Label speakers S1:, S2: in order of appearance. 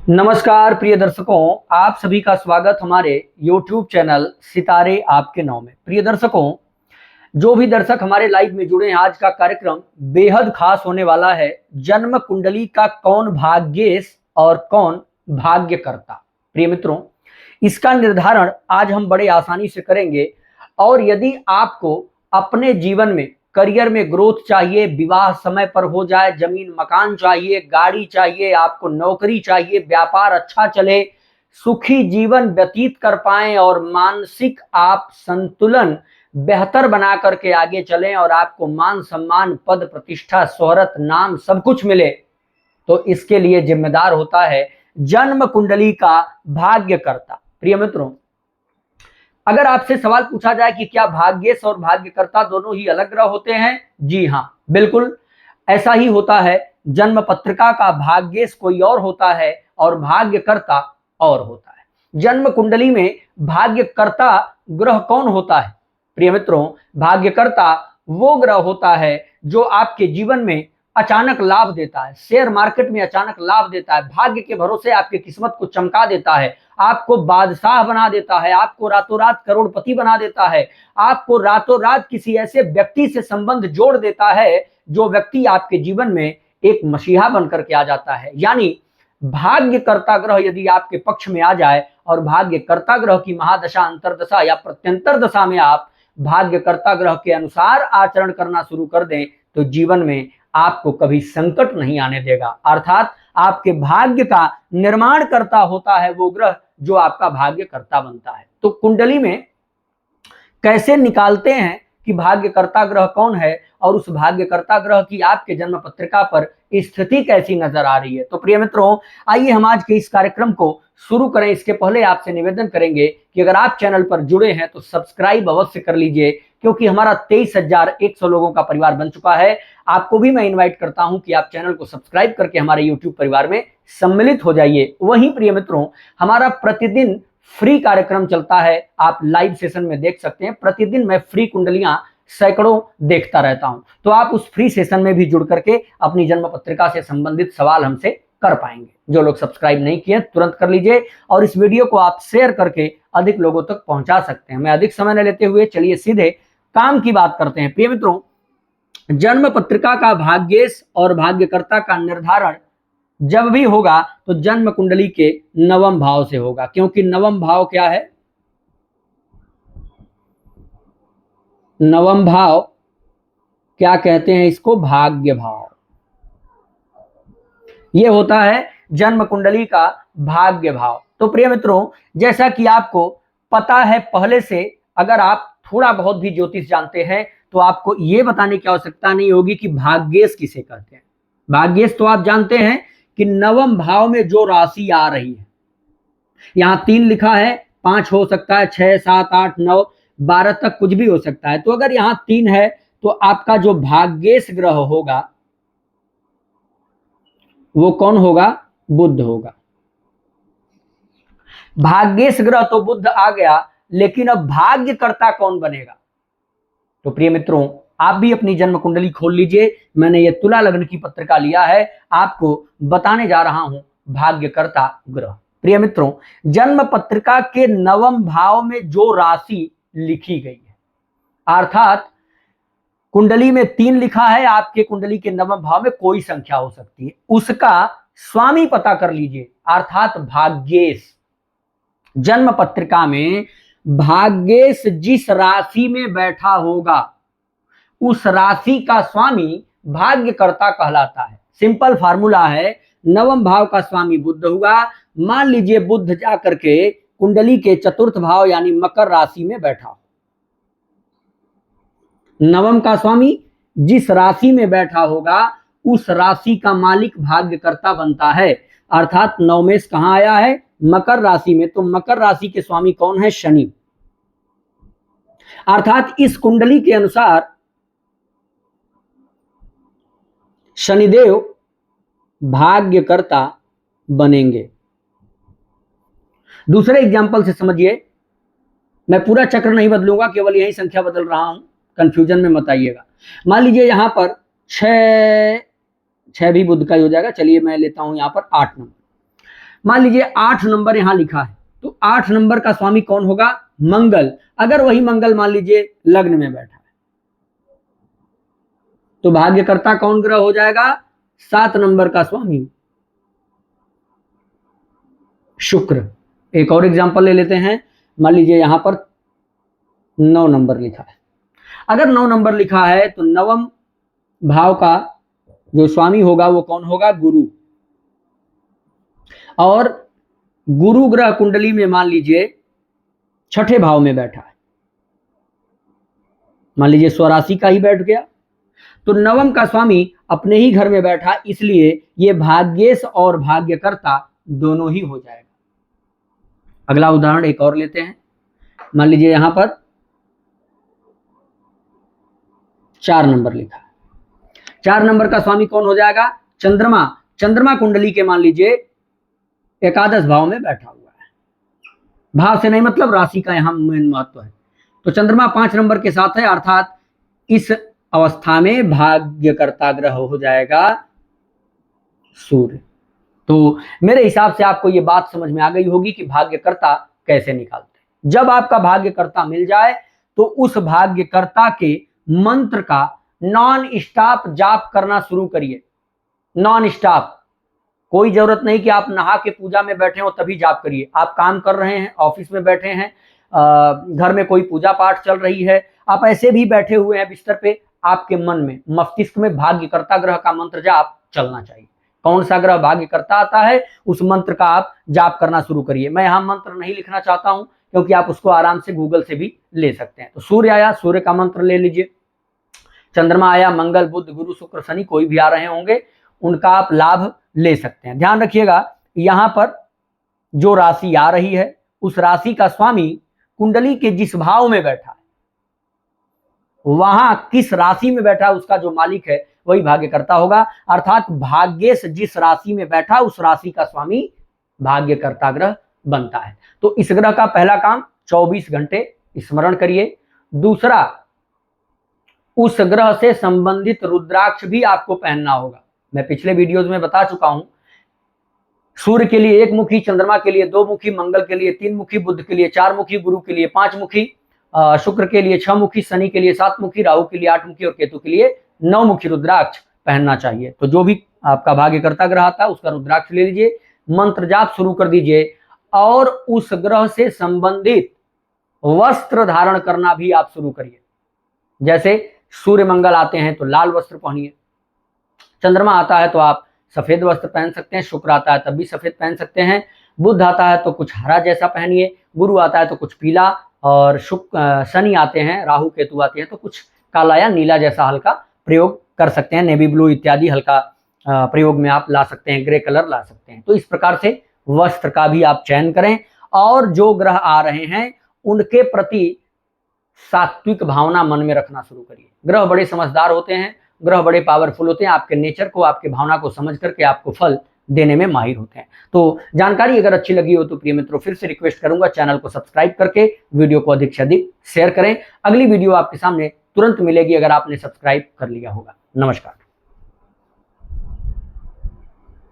S1: नमस्कार प्रिय दर्शकों, आप सभी का स्वागत हमारे YouTube चैनल सितारे आपके नाव में। प्रिय दर्शकों, जो भी दर्शक हमारे लाइव में जुड़े हैं, आज का कार्यक्रम बेहद खास होने वाला है। जन्म कुंडली का कौन भाग्येश और कौन भाग्यकर्ता। प्रिय मित्रों, इसका निर्धारण आज हम बड़े आसानी से करेंगे। और यदि आपको अपने जीवन में करियर में ग्रोथ चाहिए, विवाह समय पर हो जाए, जमीन मकान चाहिए, गाड़ी चाहिए, आपको नौकरी चाहिए, व्यापार अच्छा चले, सुखी जीवन व्यतीत कर पाएं और मानसिक आप संतुलन बेहतर बना करके आगे चलें और आपको मान सम्मान पद प्रतिष्ठा शोहरत नाम सब कुछ मिले, तो इसके लिए जिम्मेदार होता है जन्म कुंडली का भाग्यकर्ता। प्रिय मित्रों, अगर आपसे सवाल पूछा जाए कि क्या भाग्येश और भाग्यकर्ता दोनों ही अलग ग्रह होते हैं? जी हाँ, बिल्कुल ऐसा ही होता है। जन्म पत्रिका का भाग्येश कोई और होता है और भाग्यकर्ता और होता है। जन्म कुंडली में भाग्यकर्ता ग्रह कौन होता है? प्रिय मित्रों, भाग्यकर्ता वो ग्रह होता है जो आपके जीवन में अचानक लाभ देता है, शेयर मार्केट में अचानक लाभ देता है, भाग्य के भरोसे आपकी किस्मत को चमका देता है, आपको बादशाह बना देता है, आपको रातों रात करोड़पति बना देता है, आपको रातों रात किसी ऐसे व्यक्ति से संबंध जोड़ देता है जो व्यक्ति आपके जीवन में एक मसीहा बनकर के आ जाता है। यानी भाग्यकर्ता ग्रह यदि आपके पक्ष में आ जाए और भाग्यकर्ता ग्रह की महादशा अंतरदशा या प्रत्यंतर दशा में आप भाग्यकर्ता ग्रह के अनुसार आचरण करना शुरू कर दें, तो जीवन में आपको कभी संकट नहीं आने देगा। अर्थात आपके भाग्य का निर्माण करता होता है वो ग्रह जो आपका भाग्यकर्ता बनता है। तो कुंडली में कैसे निकालते हैं कि भाग्यकर्ता ग्रह कौन है और उस भाग्यकर्ता ग्रह की आपके जन्म पत्रिका पर स्थिति कैसी नजर आ रही है? तो प्रिय मित्रों, आइए हम आज के इस कार्यक्रम को शुरू करें। इसके पहले आपसे निवेदन करेंगे कि अगर आप चैनल पर जुड़े हैं तो सब्सक्राइब अवश्य कर लीजिए, क्योंकि हमारा 23,100 लोगों का परिवार बन चुका है। आपको भी मैं इन्वाइट करता हूं कि आप चैनल को सब्सक्राइब करके हमारे यूट्यूब परिवार में सम्मिलित हो जाइए। वहीं प्रिय मित्रों, हमारा प्रतिदिन फ्री कार्यक्रम चलता है, आप लाइव सेशन में देख सकते हैं। प्रतिदिन मैं फ्री कुंडलियां सैकड़ों देखता रहता हूं, तो आप उस फ्री सेशन में भी जुड़ करके अपनी जन्म पत्रिका से संबंधित सवाल हमसे कर पाएंगे। जो लोग सब्सक्राइब नहीं किए तुरंत कर लीजिए और इस वीडियो को आप शेयर करके अधिक लोगों तक पहुंचा सकते हैं। मैं अधिक समय न लेते हुए चलिए सीधे काम की बात करते हैं। प्रिय मित्रों, जन्म पत्रिका का भाग्येश और भाग्यकर्ता का निर्धारण जब भी होगा तो जन्म कुंडली के नवम भाव से होगा, क्योंकि नवम भाव क्या है? नवम भाव क्या कहते हैं इसको? भाग्य भाव। यह होता है जन्म कुंडली का भाग्य भाव। तो प्रिय मित्रों, जैसा कि आपको पता है पहले से, अगर आप थोड़ा बहुत भी ज्योतिष जानते हैं तो आपको यह बताने की आवश्यकता नहीं होगी कि भाग्येश किसे कहते हैं। भाग्येश तो आप जानते हैं कि नवम भाव में जो राशि आ रही है, यहां 3 लिखा है, 5 हो सकता है, 6, 7, 8, 9, 12 तक कुछ भी हो सकता है। तो अगर यहां 3 है तो आपका जो भाग्येश ग्रह होगा वो कौन होगा? बुध होगा। भाग्येश ग्रह तो बुध आ गया, लेकिन अब भाग्यकर्ता कौन बनेगा? तो प्रिय मित्रों, आप भी अपनी जन्म कुंडली खोल लीजिए। मैंने ये तुला लग्न की पत्रिका लिया है, आपको बताने जा रहा हूं भाग्यकर्ता ग्रह। प्रिय मित्रों, जन्म पत्रिका के नवम भाव में जो राशि लिखी गई है, अर्थात कुंडली में 3 लिखा है, आपके कुंडली के नवम भाव में कोई संख्या हो सकती है, उसका स्वामी पता कर लीजिए, अर्थात भाग्येश। जन्म पत्रिका में भाग्येश जिस राशि में बैठा होगा उस राशि का स्वामी भाग्यकर्ता कहलाता है। सिंपल फार्मूला है, नवम भाव का स्वामी बुध हुआ। मान लीजिए बुध जाकर के कुंडली के चतुर्थ भाव यानी मकर राशि में बैठा हो। नवम का स्वामी जिस राशि में बैठा होगा उस राशि का मालिक भाग्यकर्ता बनता है। अर्थात नवमेश कहां आया है? मकर राशि में। तो मकर राशि के स्वामी कौन है? शनि। अर्थात इस कुंडली के अनुसार शनिदेव भाग्यकर्ता बनेंगे। दूसरे एग्जाम्पल से समझिए, मैं पूरा चक्र नहीं बदलूंगा, केवल यही संख्या बदल रहा हूं, कंफ्यूजन में मत आइएगा। मान लीजिए यहां पर 6 भी बुध का ही हो जाएगा, चलिए मैं लेता हूं यहां पर 8 नंबर। मान लीजिए 8 नंबर यहां लिखा है, तो 8 नंबर का स्वामी कौन होगा? मंगल। अगर वही मंगल मान लीजिए लग्न में बैठा है तो भाग्यकर्ता कौन ग्रह हो जाएगा? 7 नंबर का स्वामी शुक्र। एक और एग्जांपल ले लेते हैं, मान लीजिए यहां पर 9 नंबर लिखा है। अगर 9 नंबर लिखा है तो नवम भाव का जो स्वामी होगा वो कौन होगा? गुरु। और गुरु ग्रह कुंडली में मान लीजिए छठे भाव में बैठा है, मान लीजिए स्वराशि का ही बैठ गया, तो नवम का स्वामी अपने ही घर में बैठा, इसलिए ये भाग्येश और भाग्यकर्ता दोनों ही हो जाएगा। अगला उदाहरण एक और लेते हैं, मान लीजिए यहां पर 4 नंबर लिखा है। 4 नंबर का स्वामी कौन हो जाएगा? चंद्रमा। चंद्रमा कुंडली के मान लीजिए एकादश भाव में बैठा हुआ है, भाव से नहीं मतलब राशि का यहां मेन महत्व है। तो चंद्रमा 5 नंबर के साथ है, अर्थात इस अवस्था में भाग्यकर्ता ग्रह हो जाएगा सूर्य। तो मेरे हिसाब से आपको ये बात समझ में आ गई होगी कि भाग्यकर्ता कैसे निकालते हैं। जब आपका भाग्यकर्ता मिल जाए तो उस भाग्यकर्ता के मंत्र का नॉन स्टॉप जाप करना शुरू करिए। नॉन स्टॉप, कोई जरूरत नहीं कि आप नहा के पूजा में बैठे हो तभी जाप करिए। आप काम कर रहे हैं, ऑफिस में बैठे हैं, घर में कोई पूजा पाठ चल रही है, आप ऐसे भी बैठे हुए हैं बिस्तर पे, आपके मन में मस्तिष्क में भाग्यकर्ता ग्रह का मंत्र जाप चलना चाहिए। कौन सा ग्रह भाग्यकर्ता आता है उस मंत्र का आप जाप करना शुरू करिए। मैं यहाँ मंत्र नहीं लिखना चाहता हूं क्योंकि आप उसको आराम से गूगल से भी ले सकते हैं। तो सूर्य आया, सूर्य का मंत्र ले लीजिए। चंद्रमा आया, मंगल बुध गुरु शुक्र शनि कोई भी आ रहे होंगे, उनका आप लाभ ले सकते हैं। ध्यान रखिएगा यहां पर जो राशि आ रही है उस राशि का स्वामी कुंडली के जिस भाव में बैठा है, वहां किस राशि में बैठा उसका जो मालिक है वही भाग्यकर्ता होगा। अर्थात भाग्येश जिस राशि में बैठा उस राशि का स्वामी भाग्यकर्ता ग्रह बनता है। तो इस ग्रह का पहला काम 24 घंटे स्मरण करिए। दूसरा, उस ग्रह से संबंधित रुद्राक्ष भी आपको पहनना होगा। मैं पिछले वीडियोज में बता चुका हूं, सूर्य के लिए 1 मुखी, चंद्रमा के लिए 2 मुखी, मंगल के लिए 3 मुखी, बुध के लिए 4 मुखी, गुरु के लिए 5 मुखी, शुक्र के लिए 6 मुखी, शनि के लिए 7 मुखी, राहु के लिए 8 मुखी और केतु के लिए 9 मुखी रुद्राक्ष पहनना चाहिए। तो जो भी आपका भाग्यकर्ता ग्रह आता है उसका रुद्राक्ष ले लीजिए, मंत्र जाप शुरू कर दीजिए और उस ग्रह से संबंधित वस्त्र धारण करना भी आप शुरू करिए। जैसे सूर्य मंगल आते हैं तो लाल वस्त्र पहनिए, चंद्रमा आता है तो आप सफेद वस्त्र पहन सकते हैं, शुक्र आता है तब भी सफेद पहन सकते हैं, बुध आता है तो कुछ हरा जैसा पहनिए, गुरु आता है तो कुछ पीला, और शनि आते हैं, राहु केतु आते हैं तो कुछ काला या नीला जैसा हल्का प्रयोग कर सकते हैं। नेवी ब्लू इत्यादि हल्का प्रयोग में आप ला सकते हैं, ग्रे कलर ला सकते हैं। तो इस प्रकार से वस्त्र का भी आप चयन करें और जो ग्रह आ रहे हैं उनके प्रति सात्विक भावना मन में रखना शुरू करिए। ग्रह बड़े समझदार होते हैं, ग्रह बड़े पावरफुल होते हैं, आपके नेचर को, आपके भावना को समझ करके आपको फल देने में माहिर होते हैं। तो जानकारी अगर अच्छी लगी हो तो प्रिय मित्रों फिर से रिक्वेस्ट करूंगा, चैनल को सब्सक्राइब करके वीडियो को अधिक से अधिक शेयर करें। अगली वीडियो आपके सामने तुरंत मिलेगी अगर आपने सब्सक्राइब कर लिया होगा। नमस्कार।